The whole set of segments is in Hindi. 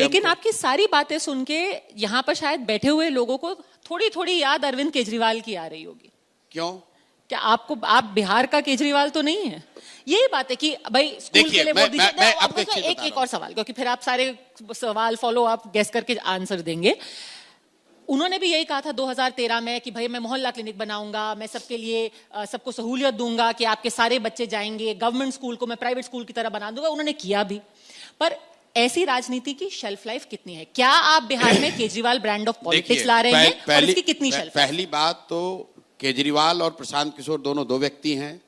लेकिन आपकी सारी बातें सुन के यहाँ पर शायद बैठे हुए लोगों को थोड़ी थोड़ी याद अरविंद केजरीवाल की आ रही होगी। क्यों? क्या आप बिहार का केजरीवाल तो नहीं है? यही बात है कि भाई स्कूल के लिए वोट दीजिए। एक और सवाल, क्योंकि फिर आप सारे सवाल फॉलो आप गेस करके आंसर देंगे। उन्होंने भी यही कहा था 2013 में कि भाई मैं मोहल्ला क्लिनिक बनाऊंगा, मैं सबके लिए सबको सहूलियत दूंगा कि आपके सारे बच्चे जाएंगे, गवर्नमेंट स्कूल को मैं प्राइवेट स्कूल की तरह बना दूंगा। उन्होंने किया भी, पर ऐसी राजनीति की शेल्फ लाइफ कितनी है? क्या आप बिहार में केजरीवाल ब्रांड ऑफ पॉलिटिक्स ला रहे हैं और इसकी कितनी शेल्फ? पहली बात तो केजरीवाल और प्रशांत किशोर दोनों दो व्यक्ति हैं।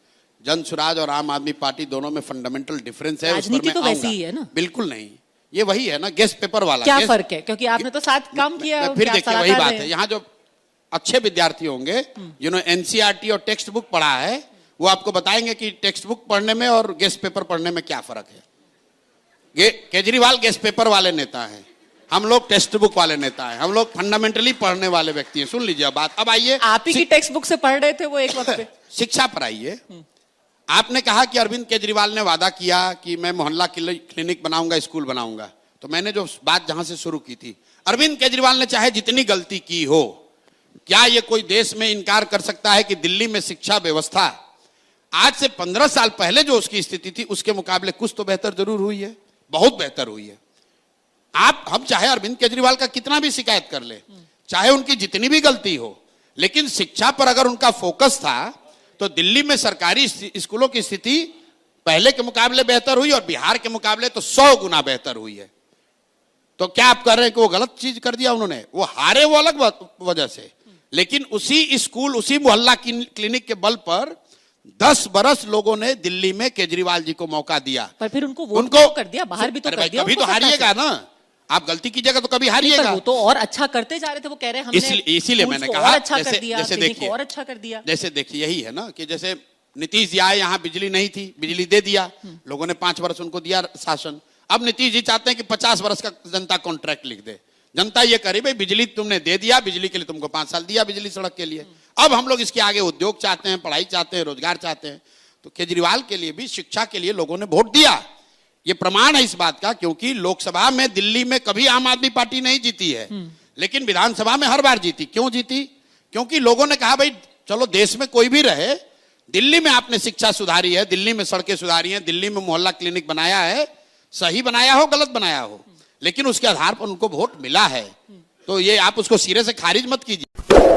जन स्वराज और आम आदमी पार्टी दोनों में फंडामेंटल डिफरेंस है। राजनीति तो वैसी ही है ना? बिल्कुल नहीं, ये वही है ना, गेस्ट पेपर वाला। क्या फर्क है? क्योंकि आपने तो साथ काम किया। फिर देखिए वही बात है, यहाँ जो अच्छे विद्यार्थी होंगे जिन्होंने एनसीईआरटी और टेक्स्ट बुक पढ़ा है, वो आपको बताएंगे कि टेक्स्ट बुक पढ़ने में और गेस्ट पेपर पढ़ने में क्या फर्क है। केजरीवाल गेस्ट पेपर वाले नेता हैं, हम लोग टेक्स्ट बुक वाले नेता हैं, हम लोग फंडामेंटली पढ़ने वाले व्यक्ति हैं। सुन लीजिए बात। अब आइए, आप ही की टेक्स्ट बुक से पढ़ रहे थे वो एक वक्त पे। शिक्षा पर आइए। आपने कहा कि अरविंद केजरीवाल ने वादा किया कि मैं मोहल्ला क्लिनिक बनाऊंगा, स्कूल बनाऊंगा। तो मैंने जो बात जहां से शुरू की थी, अरविंद केजरीवाल ने चाहे जितनी गलती की हो, क्या ये कोई देश में इनकार कर सकता है कि दिल्ली में शिक्षा व्यवस्था आज से 15 साल पहले जो उसकी स्थिति थी उसके मुकाबले कुछ तो बेहतर जरूर हुई है, बहुत बेहतर हुई है। हम चाहे अरविंद केजरीवाल का कितना भी शिकायत कर ले, चाहे उनकी जितनी भी गलती हो, लेकिन शिक्षा पर अगर उनका फोकस था तो दिल्ली में सरकारी स्कूलों की स्थिति पहले के मुकाबले बेहतर हुई और बिहार के मुकाबले तो 100 गुना बेहतर हुई है। तो क्या आप कर रहे हैं कि वो गलत चीज कर दिया उन्होंने? वो हारे वो अलग वजह से, लेकिन उसी स्कूल, उसी मोहल्ला क्लिनिक के बल पर 10 बरस लोगों ने दिल्ली में केजरीवाल जी को मौका दिया। पर फिर उनको कर दिया, बाहर भी तो कर दिया। कभी तो हारिएगा ना, आप गलती कीजिएगा तो कभी हारिएगा। वो तो और अच्छा करते जा रहे थे, वो कह रहे हैं हमने इसीलिए मैंने कहा अच्छा कर दिया, जैसे देखिए और अच्छा कर दिया। जैसे देखिए यही है ना कि जैसे नीतीश जी आए, यहाँ बिजली नहीं थी, बिजली दे दिया, लोगों ने 5 वर्ष उनको दिया शासन। अब नीतीश जी चाहते हैं कि 50 वर्ष का जनता कॉन्ट्रैक्ट लिख दे। जनता ये करे भाई बिजली तुमने दे दिया, बिजली के लिए तुमको 5 साल दिया, बिजली सड़क के लिए। अब हम लोग इसके आगे उद्योग चाहते हैं, पढ़ाई चाहते हैं, रोजगार चाहते हैं। तो केजरीवाल के लिए भी, शिक्षा के लिए लोगों ने वोट दिया। ये प्रमाण है इस बात का, क्योंकि लोकसभा में दिल्ली में कभी आम आदमी पार्टी नहीं जीती है, लेकिन विधानसभा में हर बार जीती। क्यों जीती? क्योंकि लोगों ने कहा भाई चलो देश में कोई भी रहे, दिल्ली में आपने शिक्षा सुधारी है, दिल्ली में सड़कें सुधारी हैं, दिल्ली में मोहल्ला क्लिनिक बनाया है, सही बनाया हो गलत बनाया हो, लेकिन उसके आधार पर उनको वोट मिला है। तो ये आप उसको सिरे से खारिज मत कीजिए।